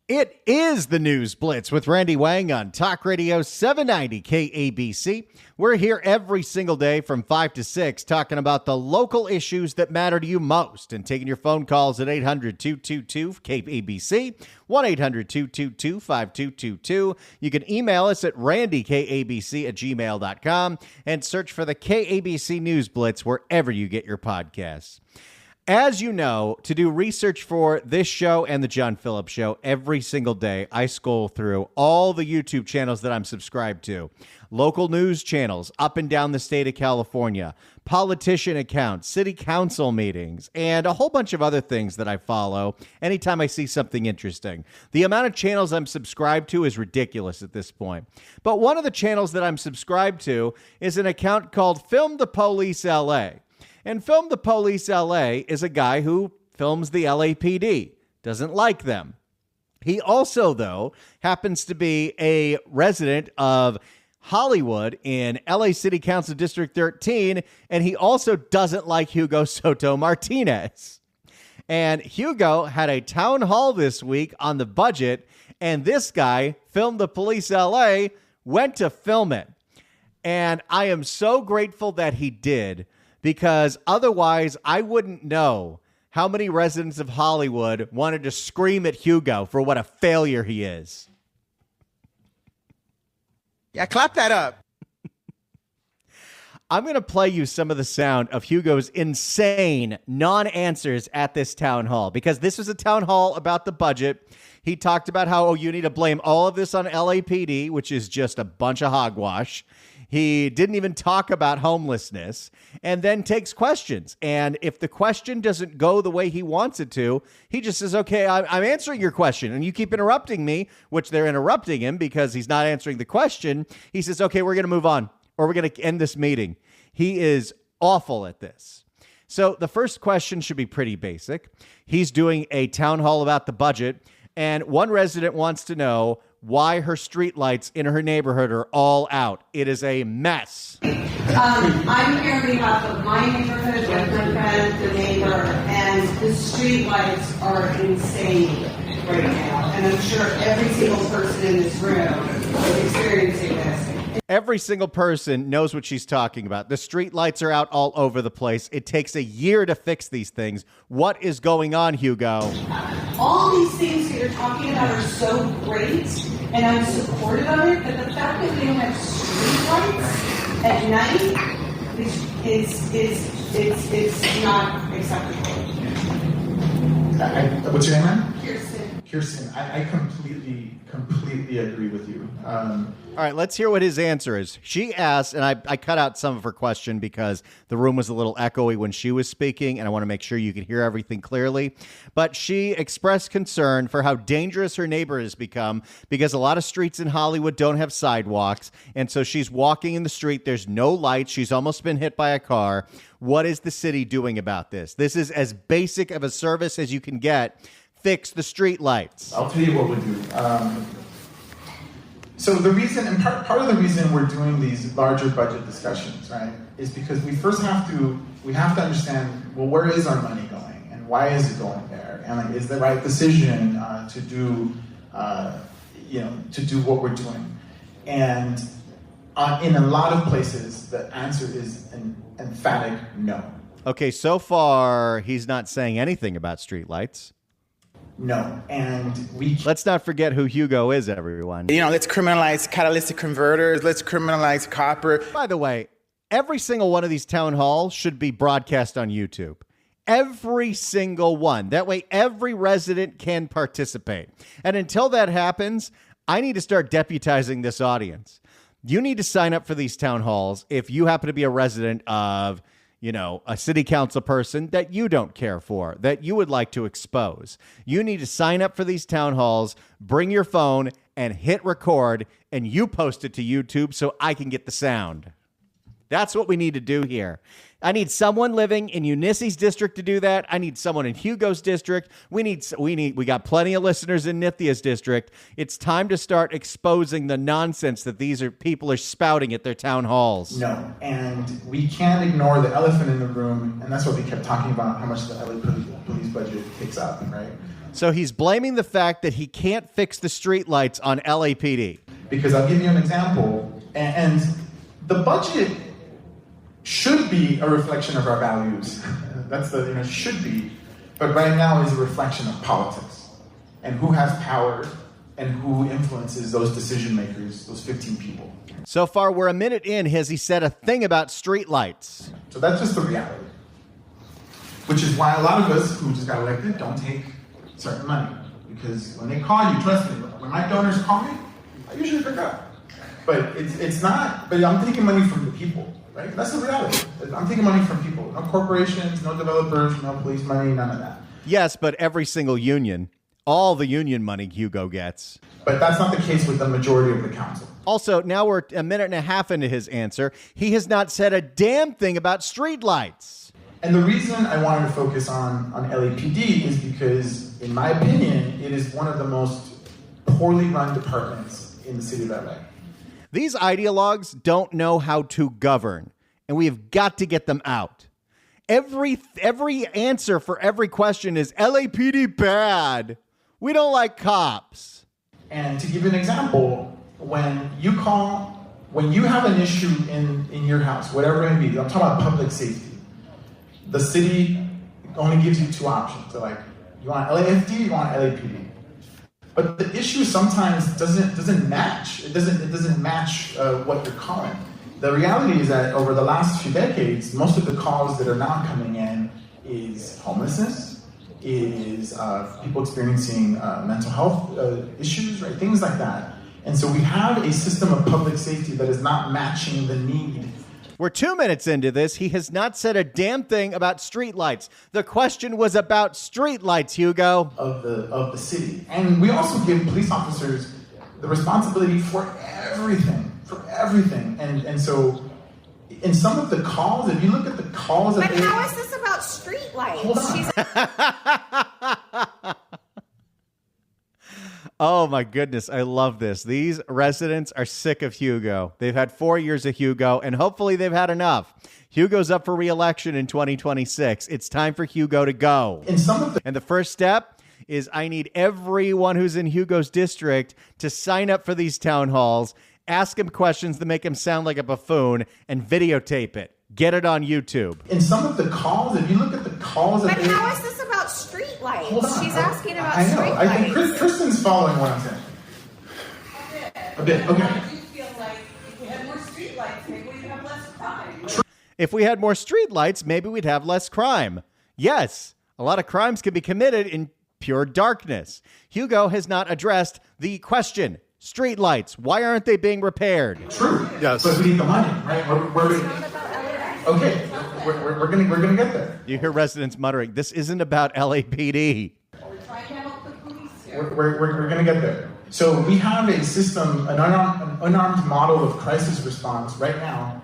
It is the News Blitz with Randy Wang on Talk Radio 790 KABC. We're here every single day from 5 to 6 talking about the local issues that matter to you most and taking your phone calls at 800-222-KABC, 1-800-222-5222. You can email us at randykabc@gmail.com and search for the KABC News Blitz wherever you get your podcasts. As you know, to do research for this show and the John Phillips Show every single day, I scroll through all the YouTube channels that I'm subscribed to, local news channels up and down the state of California, politician accounts, city council meetings, and a whole bunch of other things that I follow anytime I see something interesting. The amount of channels I'm subscribed to is ridiculous at this point. But one of the channels that I'm subscribed to is an account called Film the Police LA. And Film the Police LA is a guy who films the LAPD, doesn't like them. He also, though, happens to be a resident of Hollywood in LA City Council District 13, and he also doesn't like Hugo Soto Martinez. And Hugo had a town hall this week on the budget, and this guy, Film the Police LA, went to film it. And I am so grateful that he did, because otherwise I wouldn't know how many residents of Hollywood wanted to scream at Hugo for what a failure he is. Yeah, clap that up. I'm going to play you some of the sound of Hugo's insane non-answers at this town hall, because this was a town hall about the budget. He talked about how, you need to blame all of this on LAPD, which is just a bunch of hogwash. He didn't even talk about homelessness, and then takes questions. And if the question doesn't go the way he wants it to, he just says, okay, I'm answering your question, and you keep interrupting me, which they're interrupting him because he's not answering the question. He says, okay, we're going to move on, or we're going to end this meeting. He is awful at this. So the first question should be pretty basic. He's doing a town hall about the budget, and one resident wants to know why her streetlights in her neighborhood are all out. It is a mess. I'm here on behalf of my neighborhood with my friend, the neighbor, and the streetlights are insane right now. And I'm sure every single person in this room is experiencing this. Every single person knows what she's talking about. The street lights are out all over the place. It takes a year to fix these things. What is going on, Hugo? All these things that you're talking about are so great, and I'm supportive of it, but the fact that we don't have street lights at night is not acceptable. What's your name, man? Kirsten. Kirsten, I completely agree with you. All right, let's hear what his answer is. She asked, and I cut out some of her question because the room was a little echoey when she was speaking, and I want to make sure you can hear everything clearly. But she expressed concern for how dangerous her neighbor has become because a lot of streets in Hollywood don't have sidewalks, and so she's walking in the street. There's no lights. She's almost been hit by a car. What is the city doing about this? This is as basic of a service as you can get. Fix the street lights. I'll tell you what we do. So the reason, and part of the reason we're doing these larger budget discussions, right, is because we first have to understand, well, where is our money going, and why is it going there, and like, is the right decision to do what we're doing, and in a lot of places the answer is an emphatic no. Okay, so far he's not saying anything about streetlights. No, and let's not forget who Hugo is, everyone. Let's criminalize catalytic converters. Let's criminalize copper. By the way, every single one of these town halls should be broadcast on YouTube. Every single one. That way, every resident can participate. And until that happens, I need to start deputizing this audience. You need to sign up for these town halls if you happen to be a resident of a city council person that you don't care for, that you would like to expose. You need to sign up for these town halls, bring your phone and hit record, and you post it to YouTube so I can get the sound. That's what we need to do here. I need someone living in Eunisse's district to do that. I need someone in Hugo's district. We got plenty of listeners in Nithia's district. It's time to start exposing the nonsense that people are spouting at their town halls. No, and we can't ignore the elephant in the room, and that's what we kept talking about, how much the LA police budget takes up, right? So he's blaming the fact that he can't fix the streetlights on LAPD. Because I'll give you an example, and the budget should be a reflection of our values. That's the, should be, but right now is a reflection of politics and who has power and who influences those decision makers, those 15 people. So far, we're a minute in. Has he said a thing about streetlights? So that's just the reality. Which is why a lot of us who just got elected don't take certain money. Because when they call you, trust me, when my donors call me, I usually pick up. But it's not, but I'm taking money from the people, right? That's the reality. I'm taking money from people. No corporations, no developers, no police money, none of that. Yes, but every single union, all the union money Hugo gets. But that's not the case with the majority of the council. Also, now we're a minute and a half into his answer. He has not said a damn thing about streetlights. And the reason I wanted to focus on LAPD is because, in my opinion, it is one of the most poorly run departments in the city of LA. These ideologues don't know how to govern, and we have got to get them out. Every answer for every question is LAPD bad. We don't like cops. And to give you an example, when you have an issue in your house, whatever it may be, I'm talking about public safety. The city only gives you two options. So like, you want LAFD, you want LAPD. But the issue sometimes doesn't match. It doesn't match what you're calling. The reality is that over the last few decades, most of the calls that are now coming in is homelessness, is people experiencing mental health issues, right? Things like that. And so we have a system of public safety that is not matching the need. We're 2 minutes into this. He has not said a damn thing about streetlights. The question was about streetlights, Hugo. Of the city. And we also give police officers the responsibility for everything. And so in some of the calls, if you look at the calls... But how is this about streetlights? Hold on. Oh, my goodness. I love this. These residents are sick of Hugo. They've had 4 years of Hugo, and hopefully they've had enough. Hugo's up for re-election in 2026. It's time for Hugo to go. And the first step is I need everyone who's in Hugo's district to sign up for these town halls, ask him questions that make him sound like a buffoon, and videotape it. Get it on YouTube. In some of the calls, if you look at the calls... But how is this about streetlights? Hold on. She's asking about streetlights. I know. I think Kristen's following what I'm saying. A bit. Okay. I do feel like if we had more streetlights, maybe we'd have less crime. If we had more streetlights, maybe we'd have less crime. Yes, a lot of crimes can be committed in pure darkness. Hugo has not addressed the question. Streetlights, why aren't they being repaired? True. Yes. But we need the money, right? Okay, we're gonna get there. You hear residents muttering, this isn't about LAPD. We're trying to help the police here. We're gonna get there. So we have a system, an unarmed model of crisis response right now.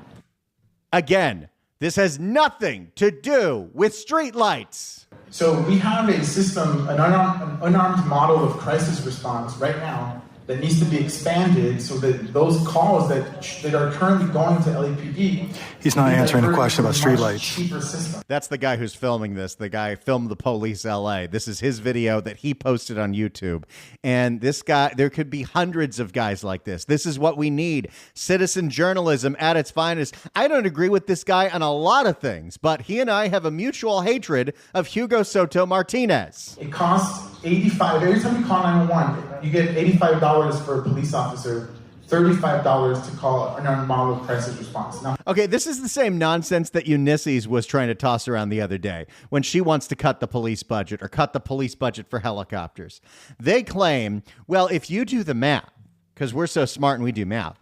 Again, this has nothing to do with streetlights. So we have a system, an unarmed model of crisis response right now that needs to be expanded so that those calls that are currently going to LAPD... He's not answering the question about streetlights. ...cheaper system. That's the guy who's filming this. The guy filmed the police LA. This is his video that he posted on YouTube. And this guy, there could be hundreds of guys like this. This is what we need. Citizen journalism at its finest. I don't agree with this guy on a lot of things, but he and I have a mutual hatred of Hugo Soto Martinez. It costs $85. Every time you call 911, you get $85 for a police officer, $35 to call an unarmed model of crisis response. Now, okay, this is the same nonsense that Ulysses was trying to toss around the other day when she wants to cut the police budget or cut the police budget for helicopters. They claim, well, if you do the math, because we're so smart and we do math,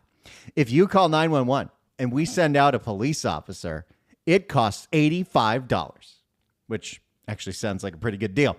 if you call 911 and we send out a police officer, it costs $85, which actually sounds like a pretty good deal.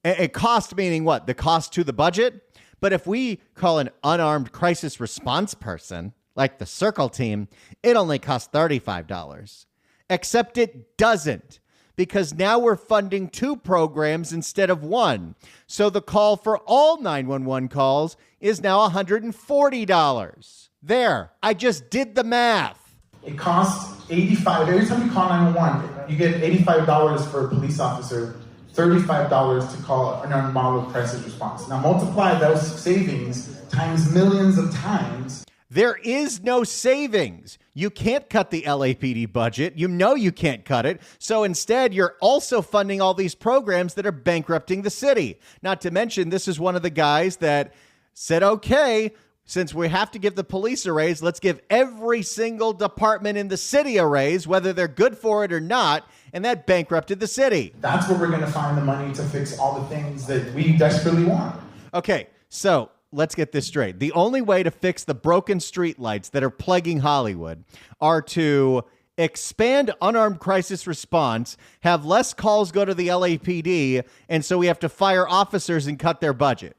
A cost meaning what? The cost to the budget? But if we call an unarmed crisis response person, like the Circle team, it only costs $35. Except it doesn't, because now we're funding 2 programs instead of 1. So the call for all 911 calls is now $140. There, I just did the math. it costs $85. Every time you call 911, you get $85 for a police officer, $35 to call an unmodeled crisis response. Now multiply those savings times millions of times. There is no savings. You can't cut the LAPD budget. You know you can't cut it. So instead, you're also funding all these programs that are bankrupting the city. Not to mention, this is one of the guys that said, okay, since we have to give the police a raise, let's give every single department in the city a raise, whether they're good for it or not. And that bankrupted the city. That's where we're going to find the money to fix all the things that we desperately want. Okay, so let's get this straight. The only way to fix the broken streetlights that are plaguing Hollywood are to expand unarmed crisis response, have less calls go to the LAPD, and so we have to fire officers and cut their budget.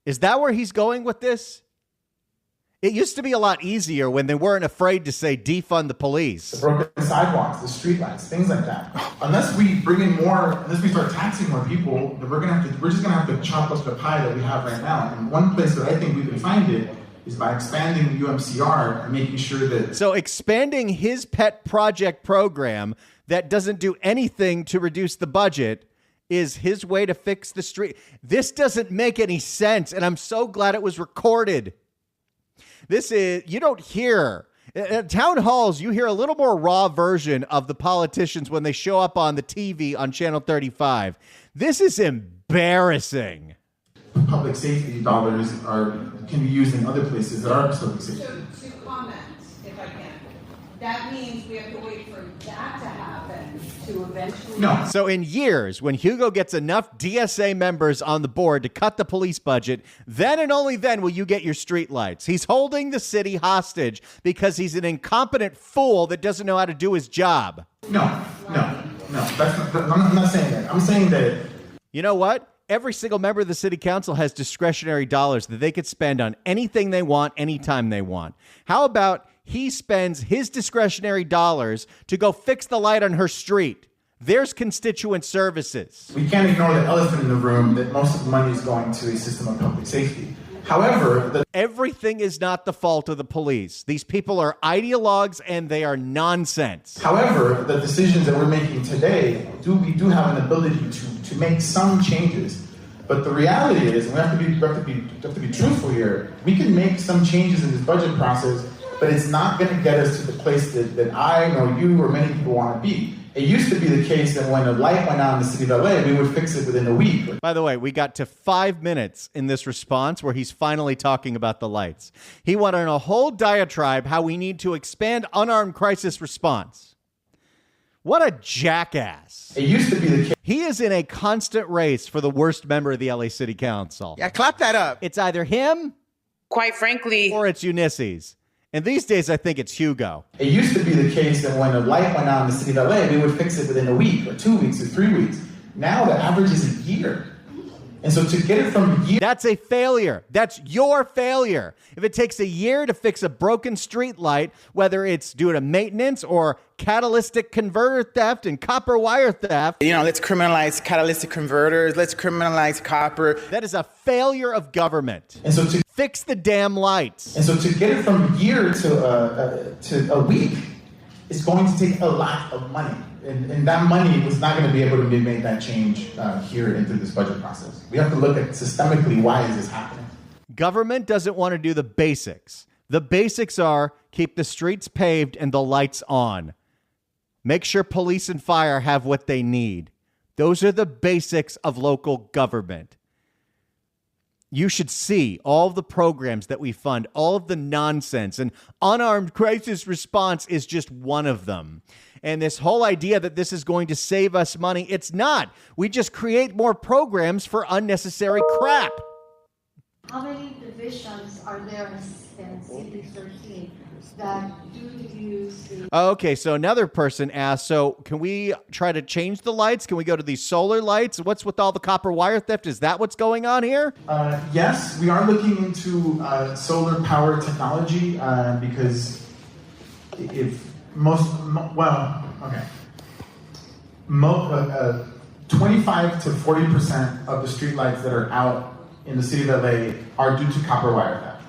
Is that where he's going with this? It used to be a lot easier when they weren't afraid to say defund the police. The broken sidewalks, the streetlights, things like that. Unless we bring in more, unless we start taxing more people, then we're just gonna have to chop up the pie that we have right now. And one place that I think we can find it is by expanding UMCR and making sure that. So expanding his pet project program that doesn't do anything to reduce the budget is his way to fix the street. This doesn't make any sense, and I'm so glad it was recorded. This is, you don't hear, at town halls, you hear a little more raw version of the politicians when they show up on the TV on Channel 35. This is embarrassing. Public safety dollars can be used in other places that are public safety. So, two comments, if I can. That means we have to wait for that to happen to eventually. No. So in years, when Hugo gets enough DSA members on the board to cut the police budget, then and only then will you get your streetlights. He's holding the city hostage because he's an incompetent fool that doesn't know how to do his job. No. I'm not saying that. I'm saying that. You know what? Every single member of the city council has discretionary dollars that they could spend on anything they want, anytime they want. How about he spends his discretionary dollars to go fix the light on her street? There's constituent services. We can't ignore the elephant in the room that most of the money is going to a system of public safety. However, everything is not the fault of the police. These people are ideologues and they are nonsense. However, the decisions that we're making today, we do have an ability to make some changes. But the reality is, and we have to be truthful here, we can make some changes in this budget process, but it's not going to get us to the place that I or you or many people want to be. It used to be the case that when a light went out in the city of LA, we would fix it within a week. By the way, we got to 5 minutes in this response where he's finally talking about the lights. He went on a whole diatribe how we need to expand unarmed crisis response. What a jackass. It used to be the case. He is in a constant race for the worst member of the LA City Council. Yeah, clap that up. It's either him, quite frankly, or it's Ulysses. And these days, I think it's Hugo. It used to be the case that when a light went out in the city of LA, we would fix it within a week or 2 weeks or 3 weeks. Now the average is a year. And so to get it from year... That's a failure. That's your failure. If it takes a year to fix a broken street light, whether it's due to maintenance or catalytic converter theft and copper wire theft... Let's criminalize catalytic converters. Let's criminalize copper. That is a failure of government. And so to fix the damn lights. And so to get it from a year to a week is going to take a lot of money. And that money was not going to be able to make that change here into this budget process. We have to look at systemically, why is this happening? Government doesn't want to do the basics. The basics are keep the streets paved and the lights on. Make sure police and fire have what they need. Those are the basics of local government. You should see all the programs that we fund, all of the nonsense, and unarmed crisis response is just one of them. And this whole idea that this is going to save us money, it's not. We just create more programs for unnecessary crap. How many divisions are there in City 13 that do use the... Okay, so another person asked, so can we try to change the lights? Can we go to these solar lights? What's with all the copper wire theft? Is that what's going on here? Yes, we are looking into solar power technology because if 25 to 40% of the streetlights that are out in the city of LA are due to copper wire theft.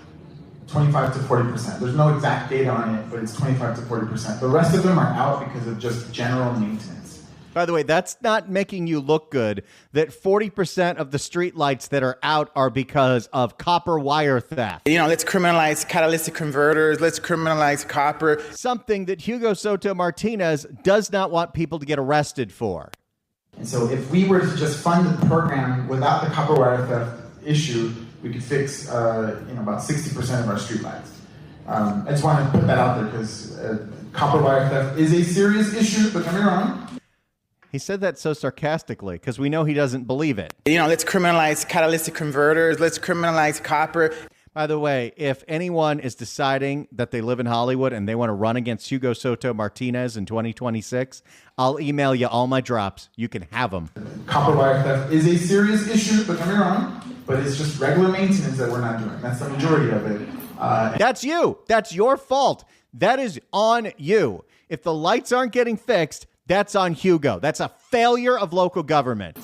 25 to 40%. There's no exact data on it, but it's 25 to 40%. The rest of them are out because of just general maintenance. By the way, that's not making you look good that 40% of the streetlights that are out are because of copper wire theft. Let's criminalize catalytic converters. Let's criminalize copper. Something that Hugo Soto Martinez does not want people to get arrested for. And so if we were to just fund the program without the copper wire theft issue, we could fix about 60% of our streetlights. I just want to put that out there because copper wire theft is a serious issue, but don't get me wrong. He said that so sarcastically because we know he doesn't believe it. Let's criminalize catalytic converters. Let's criminalize copper. By the way, if anyone is deciding that they live in Hollywood and they want to run against Hugo Soto Martinez in 2026, I'll email you all my drops. You can have them. Copper wire theft is a serious issue, but don't get me wrong. But it's just regular maintenance that we're not doing. That's the majority of it. That's you. That's your fault. That is on you. If the lights aren't getting fixed, that's on Hugo. That's a failure of local government.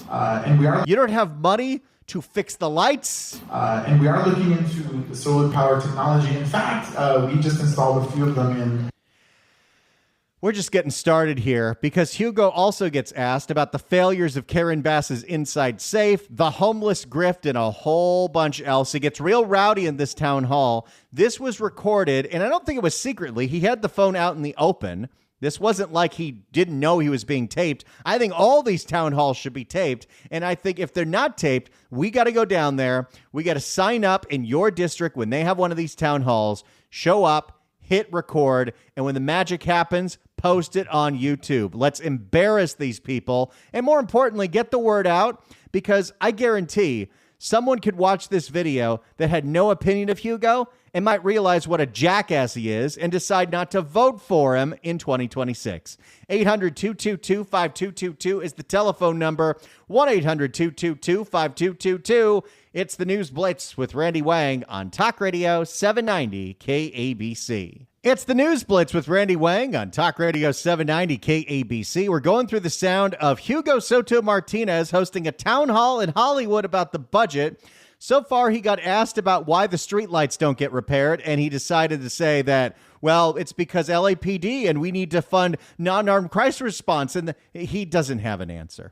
You don't have money to fix the lights. And we are looking into the solar power technology. In fact, we just installed a few of them in. We're just getting started here because Hugo also gets asked about the failures of Karen Bass's Inside Safe, the homeless grift, and a whole bunch else. He gets real rowdy in this town hall. This was recorded, and I don't think it was secretly. He had the phone out in the open. This wasn't like he didn't know he was being taped. I think all these town halls should be taped. And I think if they're not taped, we got to go down there. We got to sign up in your district when they have one of these town halls, show up, hit record, and when the magic happens, post it on YouTube. Let's embarrass these people. And more importantly, get the word out, because I guarantee someone could watch this video that had no opinion of Hugo and might realize what a jackass he is and decide not to vote for him in 2026. 800-222-5222 is the telephone number. 1-800-222-5222. It's the News Blitz with Randy Wang on Talk Radio 790 KABC. It's the News Blitz with Randy Wang on Talk Radio 790 KABC. We're going through the sound of Hugo Soto Martinez hosting a town hall in Hollywood about the budget. So far, he got asked about why the streetlights don't get repaired, and he decided to say that, well, it's because LAPD and we need to fund non-armed crisis response, and he doesn't have an answer.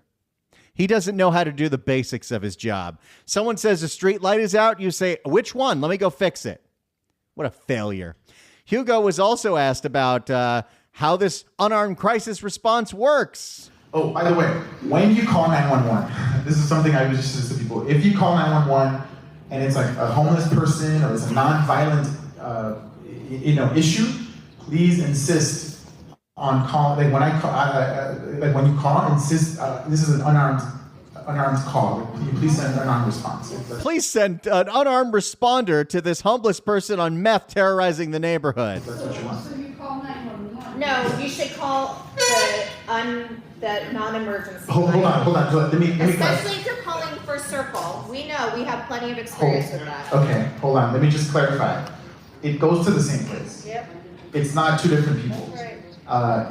He doesn't know how to do the basics of his job. Someone says a streetlight is out, you say, which one? Let me go fix it. What a failure. Hugo was also asked about how this unarmed crisis response works. Oh, by the way, when you call 911, this is something I would just say to people. If you call 911 and it's like a homeless person or it's a non-violent issue, please insist on call. Like when I call, when you call, insist. This is an unarmed call. Can you please send an unarmed response? Please send an unarmed responder to this homeless person on meth terrorizing the neighborhood. That's what you want. So you call 911. No, you should call the non-emergency. Hold on. Let me Especially if you're calling for Circle. We know, we have plenty of experience with that. Okay, hold on. Let me just clarify. It goes to the same place. Yep. It's not two different people. Right.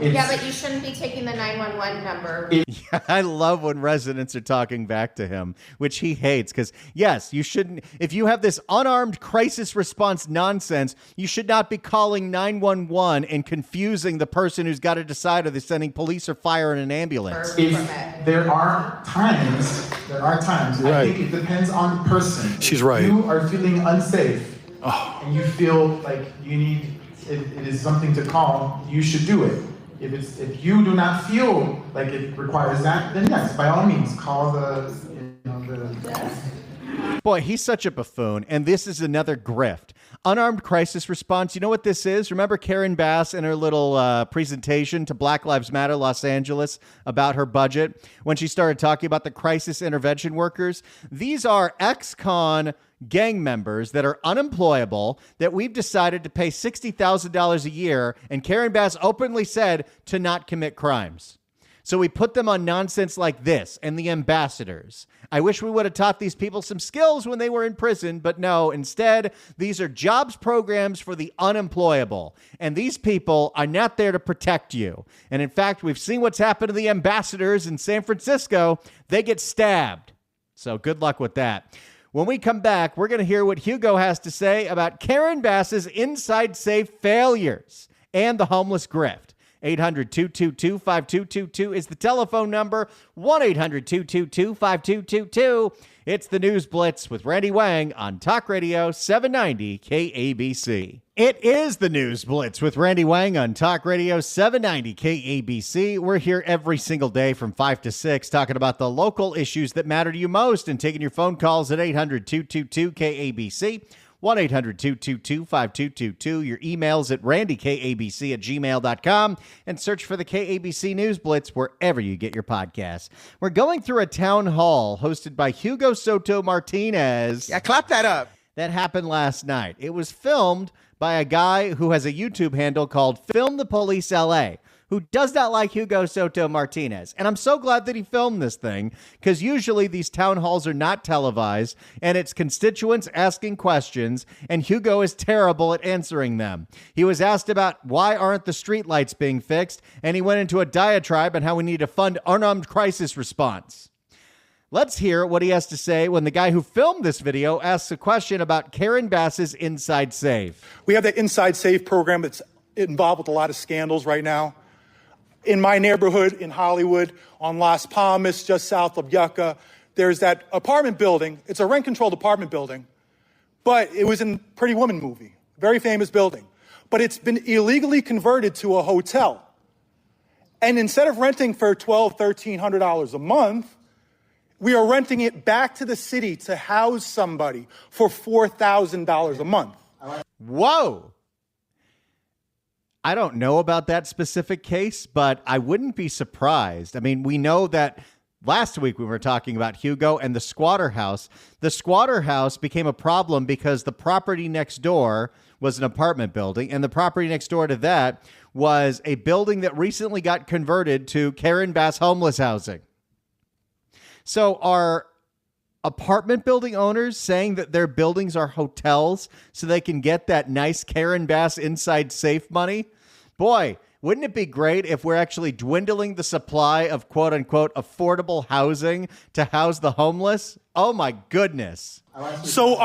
It's, Yeah, but you shouldn't be taking the 911 number. Yeah, I love when residents are talking back to him, which he hates, because, yes, you shouldn't. If you have this unarmed crisis response nonsense, you should not be calling 911 and confusing the person who's got to decide if they're sending police or fire in an ambulance. There are times. Right. I think it depends on the person. She's right. If you are feeling unsafe and you feel like you need. It is something to call, you should do it. If you do not feel like it requires that, then yes, by all means, call the. Boy, he's such a buffoon, and this is another grift. Unarmed crisis response. You know what this is? Remember Karen Bass in her little presentation to Black Lives Matter Los Angeles about her budget when she started talking about the crisis intervention workers? These are ex-con gang members that are unemployable that we've decided to pay $60,000 a year, and Karen Bass openly said to not commit crimes. So we put them on nonsense like this and the ambassadors. I wish we would have taught these people some skills when they were in prison, but no, instead, these are jobs programs for the unemployable. And these people are not there to protect you. And in fact, we've seen what's happened to the ambassadors in San Francisco. They get stabbed. So good luck with that. When we come back, we're going to hear what Hugo has to say about Karen Bass's Inside Safe failures and the homeless grift. 800-222-5222 is the telephone number. 1-800-222-5222. It's the News Blitz with Randy Wang on Talk Radio 790 KABC. It is the News Blitz with Randy Wang on Talk Radio 790 KABC. We're here every single day from 5 to 6 talking about the local issues that matter to you most and taking your phone calls at 800-222-KABC. 1-800-222-5222. Your emails at randykabc@gmail.com and search for the KABC News Blitz wherever you get your podcasts. We're going through a town hall hosted by Hugo Soto Martinez. Yeah, clap that up. That happened last night. It was filmed by a guy who has a YouTube handle called Film the Police LA, who does not like Hugo Soto Martinez. And I'm so glad that he filmed this thing, because usually these town halls are not televised, and it's constituents asking questions, and Hugo is terrible at answering them. He was asked about why aren't the streetlights being fixed, and he went into a diatribe on how we need to fund unarmed crisis response. Let's hear what he has to say when the guy who filmed this video asks a question about Karen Bass's Inside Safe. We have that Inside Safe program that's involved with a lot of scandals right now. In my neighborhood in Hollywood, on Las Palmas, just south of Yucca, there's that apartment building. It's a rent-controlled apartment building, but it was in Pretty Woman movie, very famous building. But it's been illegally converted to a hotel. And instead of renting for $1,200, $1,300 a month, we are renting it back to the city to house somebody for $4,000 a month. Whoa. I don't know about that specific case, but I wouldn't be surprised. I mean, we know that last week we were talking about Hugo and the squatter house. The squatter house became a problem because the property next door was an apartment building, and the property next door to that was a building that recently got converted to Karen Bass homeless housing. So are apartment building owners saying that their buildings are hotels so they can get that nice Karen Bass Inside Safe money? Boy, wouldn't it be great if we're actually dwindling the supply of quote unquote affordable housing to house the homeless? Oh my goodness. So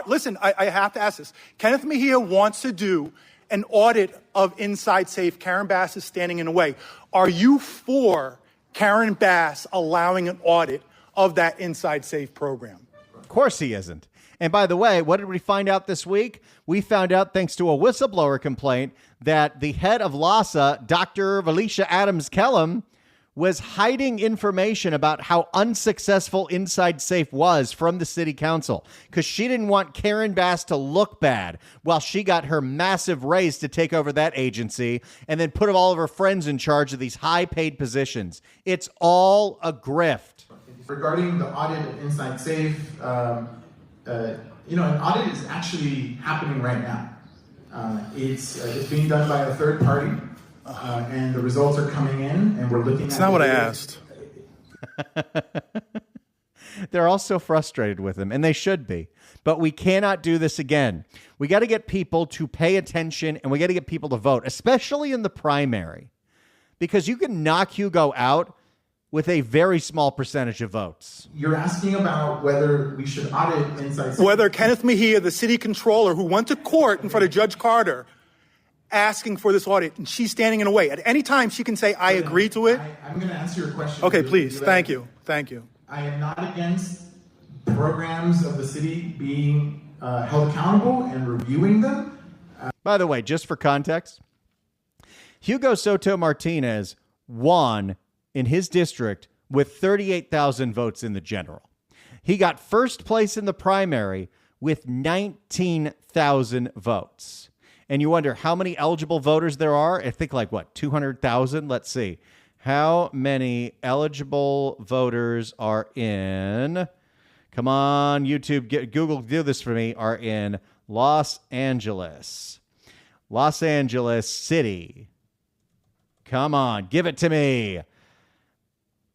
listen, I have to ask this. Kenneth Mejia wants to do an audit of Inside Safe. Karen Bass is standing in the way. Are you for Karen Bass allowing an audit of that Inside Safe program? Of course he isn't. And by the way, what did we find out this week? We found out, thanks to a whistleblower complaint, that the head of LASA, Dr. Valicia Adams-Kellum, was hiding information about how unsuccessful Inside Safe was from the city council because she didn't want Karen Bass to look bad while she got her massive raise to take over that agency and then put all of her friends in charge of these high-paid positions. It's all a grift. Regarding the audit of Inside Safe, an audit is actually happening right now. It's being done by a third party, and the results are coming in, and we're looking at... It's not what I asked. They're all so frustrated with him, and they should be. But we cannot do this again. We got to get people to pay attention, and we got to get people to vote, especially in the primary, because you can knock Hugo out with a very small percentage of votes. You're asking about whether we should audit Inside Safe. Whether Kenneth Mejia, the city controller who went to court in front of Judge Carter, asking for this audit, and she's standing in the way. At any time, she can say, I agree to it. I'm going to answer your question. Okay, please. Thank you. Thank you. I am not against programs of the city being held accountable and reviewing them. By the way, just for context, Hugo Soto Martinez won in his district with 38,000 votes in the general. He got first place in the primary with 19,000 votes. And you wonder how many eligible voters there are? I think 200,000? Let's see. How many eligible voters are in, come on, YouTube, Google, do this for me, are in Los Angeles. Los Angeles City. Come on, give it to me.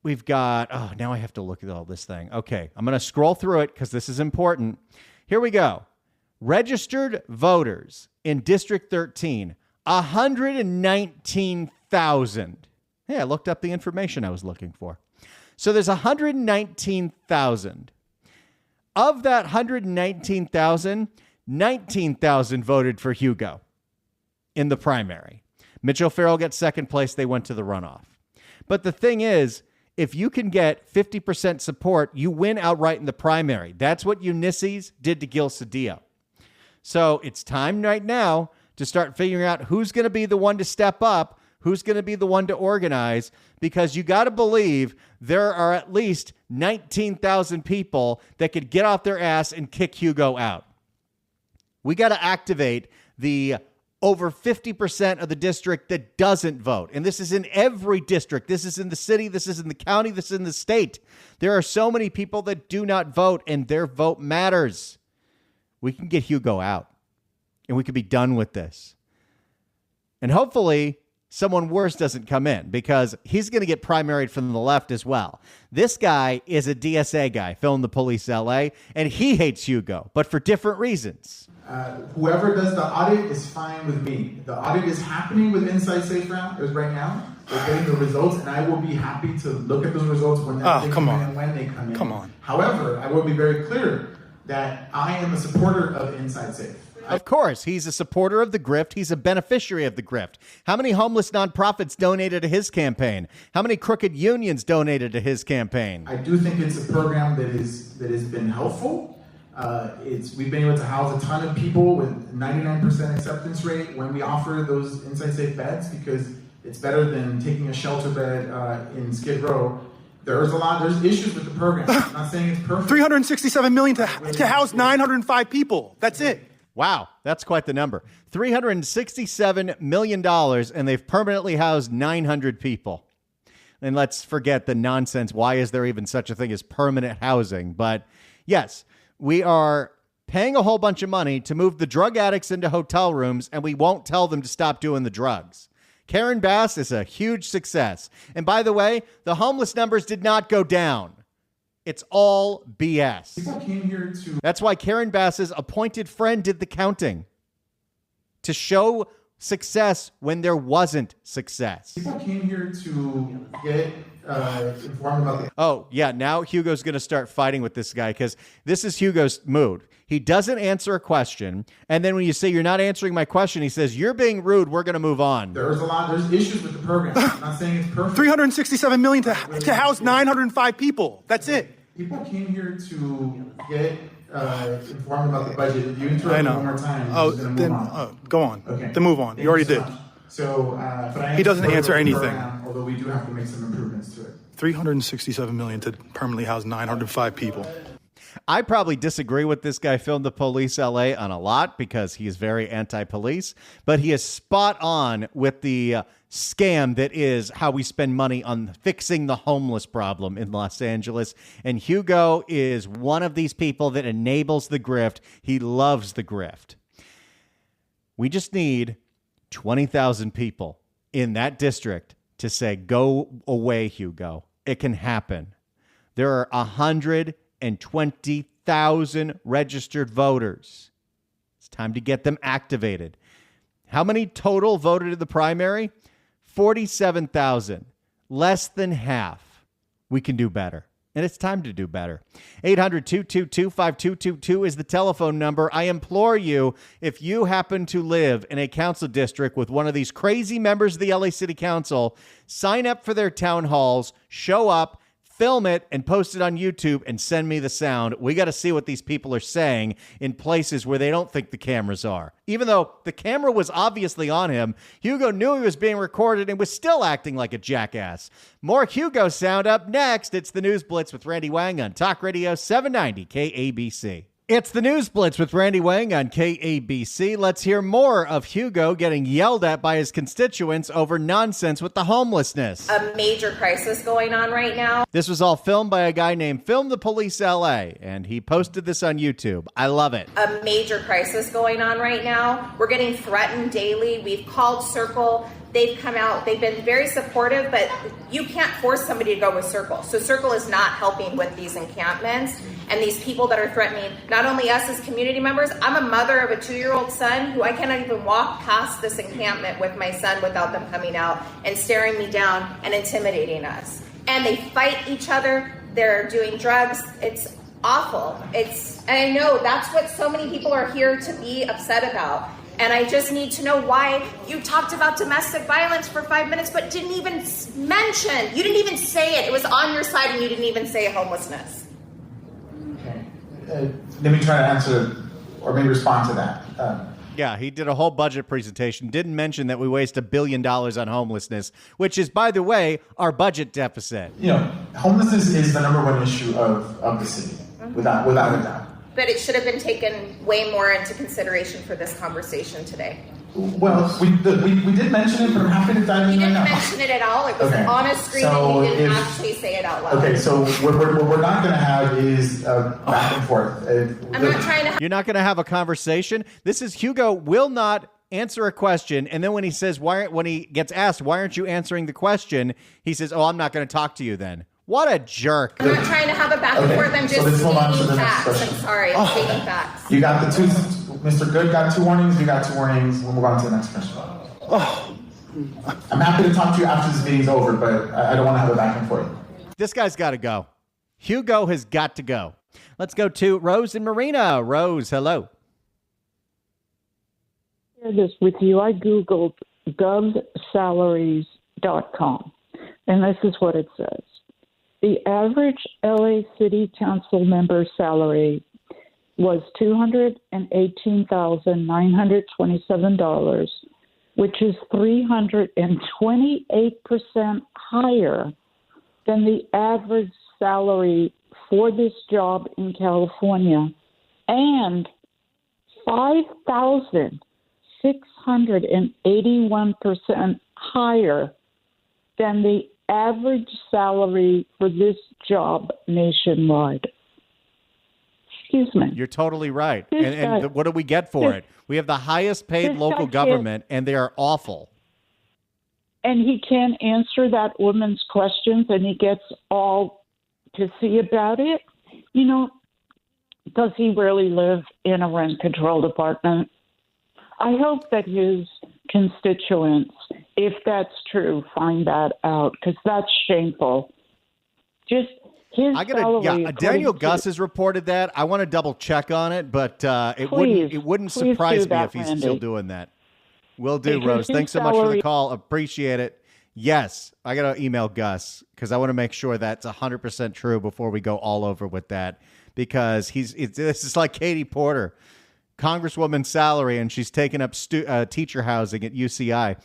We've got, now I have to look at all this thing. Okay, I'm going to scroll through it because this is important. Here we go. Registered voters in District 13, 119,000. Hey, I looked up the information I was looking for. So there's 119,000. Of that 119,000, 19,000 voted for Hugo in the primary. Mitch O'Farrell gets second place. They went to the runoff. But the thing is, if you can get 50% support, you win outright in the primary. That's what Ulysses did to Gil Cedillo. So it's time right now to start figuring out who's going to be the one to step up, who's going to be the one to organize, because you got to believe there are at least 19,000 people that could get off their ass and kick Hugo out. We got to activate the over 50% of the district that doesn't vote. And this is in every district. This is in the city. This is in the county. This is in the state. There are so many people that do not vote, and their vote matters. We can get Hugo out, and we could be done with this. And hopefully someone worse doesn't come in, because he's going to get primaried from the left as well. This guy is a DSA guy, Film the Police LA, and he hates Hugo, but for different reasons. Whoever does the audit is fine with me. The audit is happening with Inside Safe right now. We're getting the results, and I will be happy to look at those results when they come in and when they come in. Come on. However, I will be very clear that I am a supporter of Inside Safe. Of course, he's a supporter of the grift. He's a beneficiary of the grift. How many homeless nonprofits donated to his campaign? How many crooked unions donated to his campaign? I do think it's a program that has been helpful. We've been able to house a ton of people with 99% acceptance rate when we offer those Inside Safe beds, because it's better than taking a shelter bed in Skid Row. There's issues with the program. I'm not saying it's perfect. $367 million to house 905 people. That's it. Wow, that's quite the number. $367 million, and they've permanently housed 900 people. And let's forget the nonsense. Why is there even such a thing as permanent housing? But yes, we are paying a whole bunch of money to move the drug addicts into hotel rooms, and we won't tell them to stop doing the drugs. Karen Bass is a huge success. And by the way, the homeless numbers did not go down. It's all BS. People came here to... That's why Karen Bass's appointed friend did the counting, to show success when there wasn't success. People came here to get informed about the... Oh, yeah, now Hugo's going to start fighting with this guy, because this is Hugo's mood. He doesn't answer a question, and then when you say, you're not answering my question, he says, you're being rude, we're going to move on. There's issues with the program. I'm not saying it's perfect. $367 million to house 905 people. That's it. People came here to get informed about the budget. If you interrupt me one more time, I'm just going to move on. Go on. Okay. Then move on. You already did. So, but I He doesn't answer anything. Program, although we do have to make some improvements to it. $367 million to permanently house 905 people. I probably disagree with this guy, Film the Police LA, on a lot, because he is very anti-police, but he is spot on with the scam that is how we spend money on fixing the homeless problem in Los Angeles. And Hugo is one of these people that enables the grift. He loves the grift. We just need 20,000 people in that district to say, go away, Hugo. It can happen. There are 120,000 registered voters. It's time to get them activated. How many total voted in the primary? 47,000. Less than half. We can do better. And it's time to do better. 800-222-5222 is the telephone number. I implore you, if you happen to live in a council district with one of these crazy members of the LA City Council, sign up for their town halls, show up, film it, and post it on YouTube, and send me the sound. We got to see what these people are saying in places where they don't think the cameras are. Even though the camera was obviously on him, Hugo knew he was being recorded and was still acting like a jackass. More Hugo sound up next. It's the News Blitz with Randy Wang on Talk Radio 790 KABC. It's the News Blitz with Randy Wang on KABC. Let's hear more of Hugo getting yelled at by his constituents over nonsense with the homelessness. A major crisis going on right now. This was all filmed by a guy named Film the Police LA, and he posted this on YouTube. I love it. A major crisis going on right now. We're getting threatened daily. We've called Circle. They've come out. They've been very supportive, but you can't force somebody to go with Circle. So Circle is not helping with these encampments and these people that are threatening not only us as community members. I'm a mother of a 2-year-old son who I cannot even walk past this encampment with my son without them coming out and staring me down and intimidating us. And they fight each other. They're doing drugs. It's awful. And I know that's what so many people are here to be upset about. And I just need to know why you talked about domestic violence for 5 minutes, but didn't even mention, you didn't even say it. It was on your side and you didn't even say homelessness. Okay. Let me try to answer or maybe respond to that. Yeah, he did a whole budget presentation, didn't mention that we waste $1 billion on homelessness, which is, by the way, our budget deficit. Homelessness is the number one issue of the city, without a doubt. But it should have been taken way more into consideration for this conversation today. Well, we did mention it, but I'm happy to dive in right now. You didn't mention it at all. It was on a screen and you didn't actually say it out loud. Okay, so what we're not going to have is back and forth. I'm not trying to... You're not going to have a conversation? This is Hugo will not answer a question, and then when he says, when he gets asked, why aren't you answering the question, he says, I'm not going to talk to you then. What a jerk. I'm not trying to have a back and forth. I'm just stating facts. I'm sorry. I'm stating facts. You got the two. Mr. Good got 2 warnings. You got 2 warnings. We'll move on to the next question. I'm happy to talk to you after this meeting's over, but I don't want to have a back and forth. This guy's got to go. Hugo has got to go. Let's go to Rose and Marina. Rose, hello. Share this with you. I Googled govsalaries.com, and this is what it says. The average LA City Council member salary was $218,927, which is 328% higher than the average salary for this job in California, and 5,681% higher than the average salary for this job nationwide. Excuse me. You're totally right. And what do we get for it? We have the highest paid local government, and they are awful. And he can't answer that woman's questions, and he gets all pissy about it. Does he really live in a rent-controlled apartment? I hope that his constituents, if that's true, find that out, because that's shameful. Just his salary. Daniel Gus has reported that. I want to double check on it, but it wouldn't surprise me if he's still doing that. Will do, Rose. Thanks so much for the call. Appreciate it. Yes, I got to email Gus because I want to make sure that's 100% true before we go all over with that, because this is like Katie Porter. Congresswoman's salary, and she's taking up teacher housing at UCI.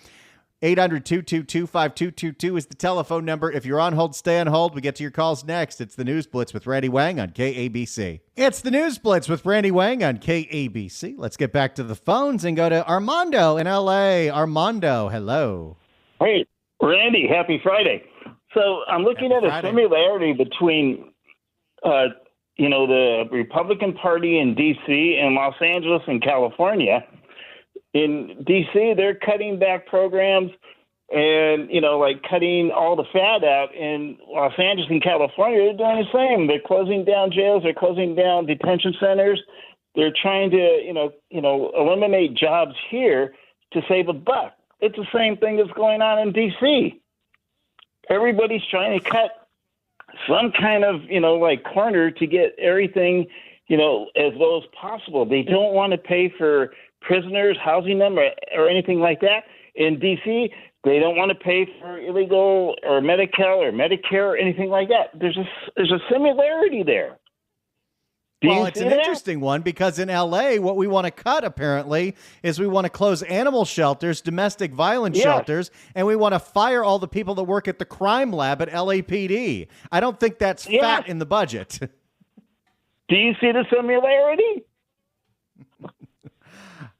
800-222-5222 is the telephone number. If you're on hold, stay on hold. We get to your calls next. It's the News Blitz with Randy Wang on KABC. It's the News Blitz with Randy Wang on KABC. Let's get back to the phones and go to Armando in L.A. Armando, hello. Hey, Randy, happy Friday. So I'm looking at a similarity between the Republican Party in D.C. and Los Angeles and California. In D.C., they're cutting back programs and, cutting all the fat out. In Los Angeles and California, they're doing the same. They're closing down jails. They're closing down detention centers. They're trying to, eliminate jobs here to save a buck. It's the same thing that's going on in D.C. Everybody's trying to cut some kind of, corner to get everything, as low as possible. They don't want to pay for prisoners, housing them, or anything like that. In D.C., they don't want to pay for illegal or Medi-Cal or Medicare or anything like that. There's a similarity there. Well, it's an interesting one because in L.A., what we want to cut, apparently, is we want to close animal shelters, domestic violence shelters, and we want to fire all the people that work at the crime lab at LAPD. I don't think that's fat in the budget. Do you see the similarity?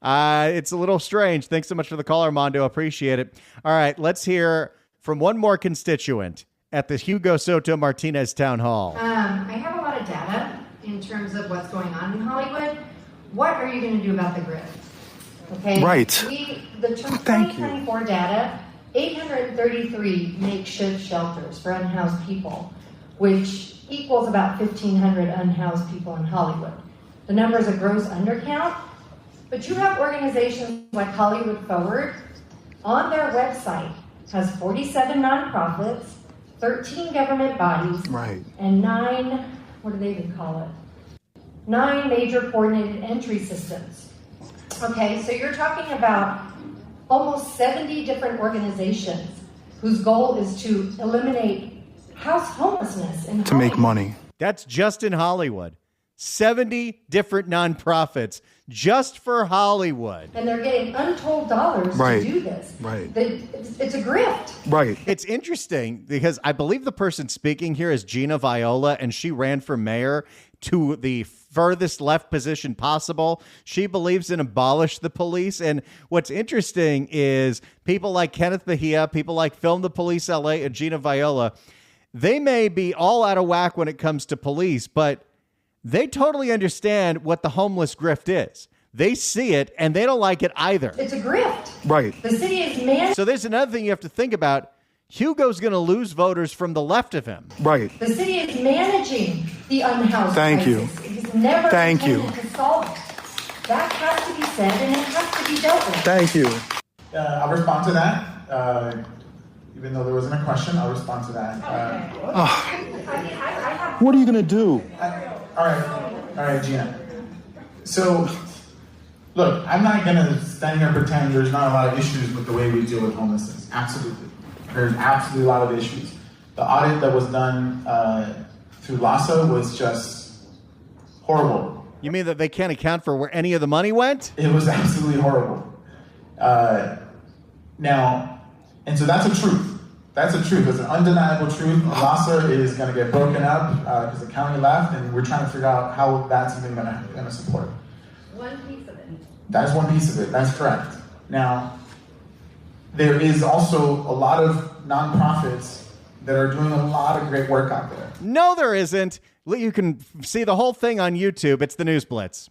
It's a little strange. Thanks so much for the call, Armando. Appreciate it. All right, let's hear from one more constituent at the Hugo Soto Martinez Town Hall. I have a lot of data in terms of what's going on in Hollywood. What are you going to do about the grid? Okay. Right. The 2024 data, 833 makeshift shelters for unhoused people, which equals about 1,500 unhoused people in Hollywood. The number is a gross undercount, but you have organizations like Hollywood Forward on their website has 47 nonprofits, 13 government bodies, and 9, what do they even call it? 9 major coordinated entry systems. Okay, so you're talking about almost 70 different organizations whose goal is to eliminate house homelessness in To make money. That's just in Hollywood. 70 different nonprofits just for Hollywood. And they're getting untold dollars Right. to do this. Right. It's a grift. Right. It's interesting because I believe the person speaking here is Gina Viola, and she ran for mayor to the furthest left position possible. She believes in abolish the police. And what's interesting is people like Kenneth Mejia, people like Film the Police LA, and Gina Viola, they may be all out of whack when it comes to police, but they totally understand what the homeless grift is. They see it, and they don't like it either. It's a grift. Right. The city is managing. So there's another thing you have to think about. Hugo's going to lose voters from the left of him. Right. The city is managing the unhoused Thank you. crisis. It is never Thank you. intended to solve it. That has to be said, and it has to be dealt with. Thank you. I'll respond to that. Even though there wasn't a question, I'll respond to that. What are you going to do? All right, Gina. So, look, I'm not going to stand here and pretend there's not a lot of issues with the way we deal with homelessness. Absolutely. There's absolutely a lot of issues. The audit that was done through LASA was just horrible. You mean that they can't account for where any of the money went? It was absolutely horrible. And so that's a truth. That's a truth. It's an undeniable truth. LASA is going to get broken up because the county left, and we're trying to figure out how that's even going to support. One piece of it. That's one piece of it. That's correct. Now, there is also a lot of nonprofits that are doing a lot of great work out there. No, there isn't. You can see the whole thing on YouTube. It's the News Blitz.